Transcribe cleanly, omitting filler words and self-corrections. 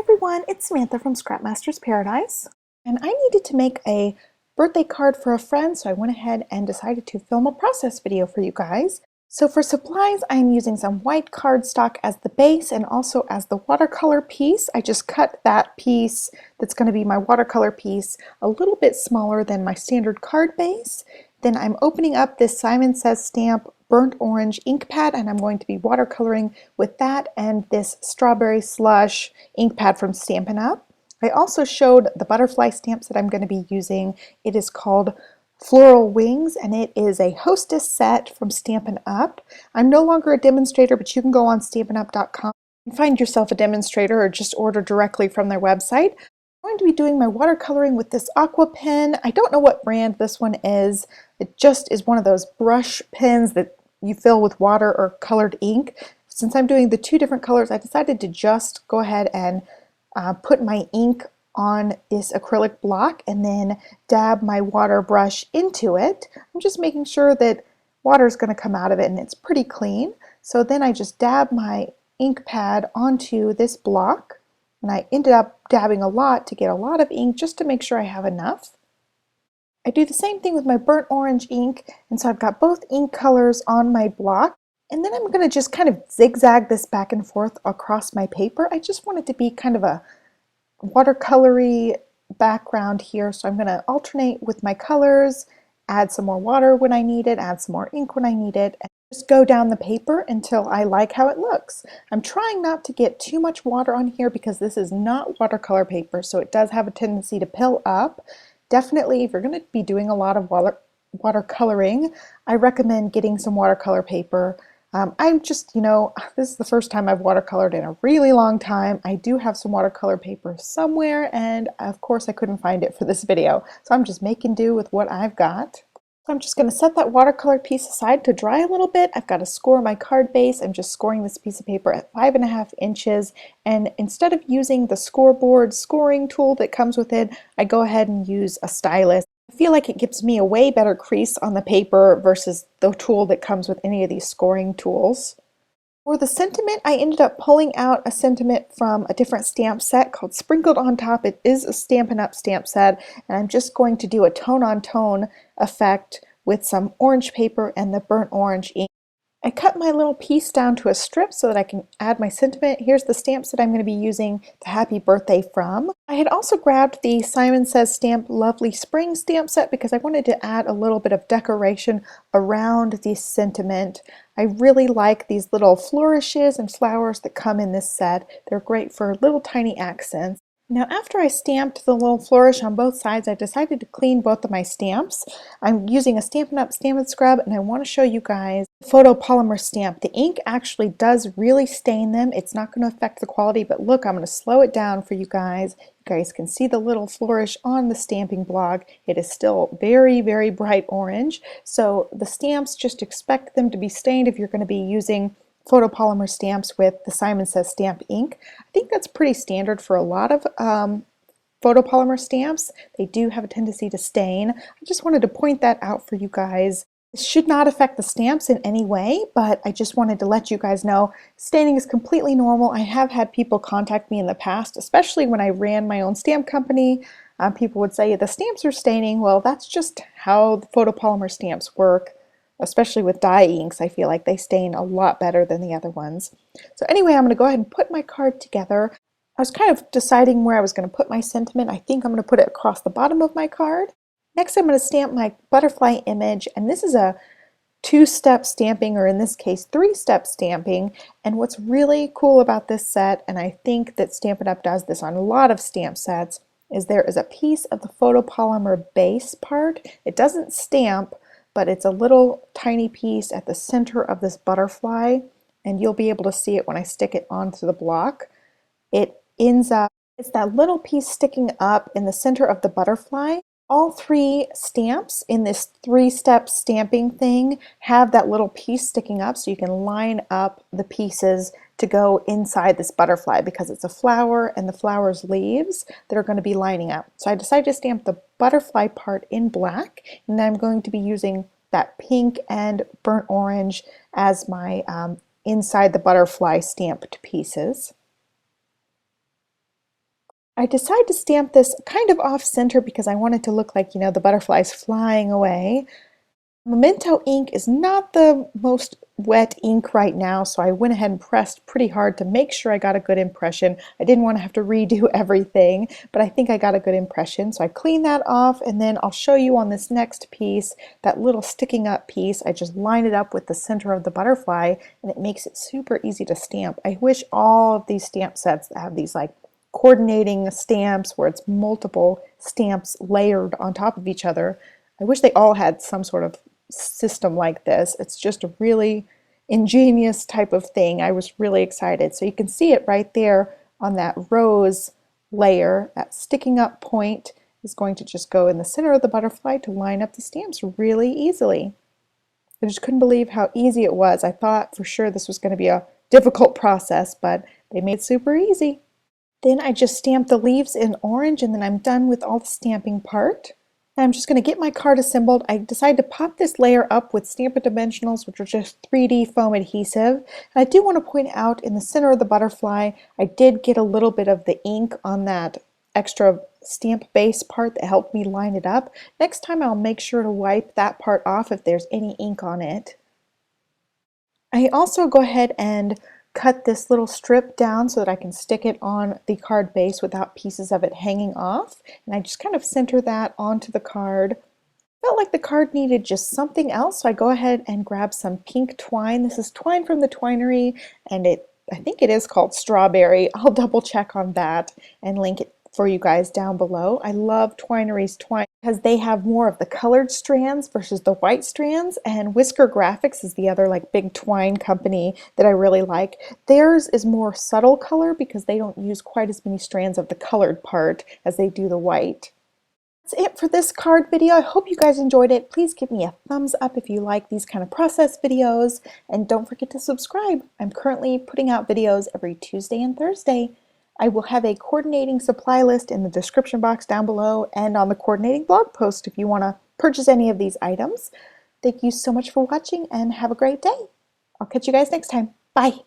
everyone, it's Samantha from Scrapmaster's Paradise, and I needed to make a birthday card for a friend, so I went ahead and decided to film a process video for you guys. So for supplies, I'm using some white cardstock as the base and also as the watercolor piece. I just cut that piece that's going to be my watercolor piece a little bit smaller than my standard card base. Then I'm opening up this Simon Says Stamp burnt orange ink pad, and I'm going to be watercoloring with that and this strawberry slush ink pad from Stampin' Up. I also showed the butterfly stamps that I'm going to be using. It is called Floral Wings, and it is a hostess set from Stampin' Up. I'm no longer a demonstrator, but you can go on stampinup.com and find yourself a demonstrator or just order directly from their website. I'm going to be doing my watercoloring with this aqua pen. I don't know what brand this one is. It just is one of those brush pens that you fill with water or colored ink. Since I'm doing the two different colors, I decided to just go ahead and put my ink on this acrylic block and then dab my water brush into it. I'm just making sure that water is going to come out of it and it's pretty clean. So then I just dab my ink pad onto this block, and I ended up dabbing a lot to get a lot of ink just to make sure I have enough. I do the same thing with my burnt orange ink, and so I've got both ink colors on my block. And then I'm going to just kind of zigzag this back and forth across my paper. I just want it to be kind of a watercolory background here, so I'm going to alternate with my colors, add some more water when I need it, add some more ink when I need it, and just go down the paper until I like how it looks. I'm trying not to get too much water on here because this is not watercolor paper, so it does have a tendency to pill up. Definitely, if you're going to be doing a lot of watercoloring, I recommend getting some watercolor paper. I'm just, this is the first time I've watercolored in a really long time. I do have some watercolor paper somewhere, and of course I couldn't find it for this video. So I'm just making do with what I've got. So I'm just going to set that watercolor piece aside to dry a little bit. I've got to score my card base. I'm just scoring this piece of paper at 5.5 inches. And instead of using the scoreboard scoring tool that comes with it, I go ahead and use a stylus. I feel like it gives me a way better crease on the paper versus the tool that comes with any of these scoring tools. For the sentiment, I ended up pulling out a sentiment from a different stamp set called Sprinkled on Top. It is a Stampin' Up! Stamp set, and I'm just going to do a tone-on-tone effect with some orange paper and the burnt orange ink. I cut my little piece down to a strip so that I can add my sentiment. Here's the stamps that I'm going to be using the happy birthday from. I had also grabbed the Simon Says Stamp Lovely Spring stamp set because I wanted to add a little bit of decoration around the sentiment. I really like these little flourishes and flowers that come in this set. They're great for little tiny accents. Now after I stamped the little flourish on both sides, I decided to clean both of my stamps. I'm using a Stampin' Up! Stamp & Scrub, and I want to show you guys the photopolymer stamp. The ink actually does really stain them. It's not going to affect the quality, but look, I'm going to slow it down for you guys. You guys can see the little flourish on the stamping block. It is still very, very bright orange. So the stamps, just expect them to be stained if you're going to be using photopolymer stamps with the Simon Says Stamp ink. I think that's pretty standard for a lot of photopolymer stamps. They do have a tendency to stain. I just wanted to point that out for you guys. This should not affect the stamps in any way, but I just wanted to let you guys know staining is completely normal. I have had people contact me in the past, especially when I ran my own stamp company. People would say the stamps are staining. Well, that's just how the photopolymer stamps work. Especially with dye inks, I feel like they stain a lot better than the other ones. So anyway, I'm going to go ahead and put my card together. I was kind of deciding where I was going to put my sentiment. I think I'm going to put it across the bottom of my card. Next, I'm going to stamp my butterfly image, and this is a two-step stamping, or in this case, three-step stamping. And what's really cool about this set, and I think that Stampin' Up! Does this on a lot of stamp sets, is there is a piece of the photopolymer base part. It doesn't stamp, but it's a little tiny piece at the center of this butterfly, and you'll be able to see it when I stick it onto the block. It ends up, it's that little piece sticking up in the center of the butterfly. All three stamps in this three-step stamping thing have that little piece sticking up, so you can line up the pieces to go inside this butterfly because it's a flower and the flower's leaves that are going to be lining up. So I decided to stamp the butterfly part in black, and then I'm going to be using that pink and burnt orange as my inside the butterfly stamped pieces. I decided to stamp this kind of off center because I wanted to look like, the butterflies flying away. Memento ink is not the most wet ink right now, so I went ahead and pressed pretty hard to make sure I got a good impression. I didn't want to have to redo everything, but I think I got a good impression. So I cleaned that off, and then I'll show you on this next piece, that little sticking up piece. I just line it up with the center of the butterfly, and it makes it super easy to stamp. I wish all of these stamp sets have these like coordinating stamps where it's multiple stamps layered on top of each other. I wish they all had some sort of system like this. It's just a really ingenious type of thing. I was really excited. So you can see it right there on that rose layer. That sticking up point is going to just go in the center of the butterfly to line up the stamps really easily. I just couldn't believe how easy it was. I thought for sure this was going to be a difficult process, but they made it super easy. Then I just stamped the leaves in orange, and then I'm done with all the stamping part. I'm just going to get my card assembled. I decided to pop this layer up with Stampin' Dimensionals, which are just 3D foam adhesive. And I do want to point out in the center of the butterfly, I did get a little bit of the ink on that extra stamp base part that helped me line it up. Next time I'll make sure to wipe that part off if there's any ink on it. I also go ahead and cut this little strip down so that I can stick it on the card base without pieces of it hanging off. And I just kind of center that onto the card. Felt like the card needed just something else, so I go ahead and grab some pink twine. This is twine from the Twinery, and I think it is called Strawberry. I'll double check on that and link it for you guys down below. I love Twinery's twine because they have more of the colored strands versus the white strands, and Whisker Graphics is the other like big twine company that I really like. Theirs is more subtle color because they don't use quite as many strands of the colored part as they do the white. That's it for this card video. I hope you guys enjoyed it. Please give me a thumbs up if you like these kind of process videos, and don't forget to subscribe. I'm currently putting out videos every Tuesday and Thursday. I will have a coordinating supply list in the description box down below and on the coordinating blog post if you want to purchase any of these items. Thank you so much for watching and have a great day. I'll catch you guys next time. Bye!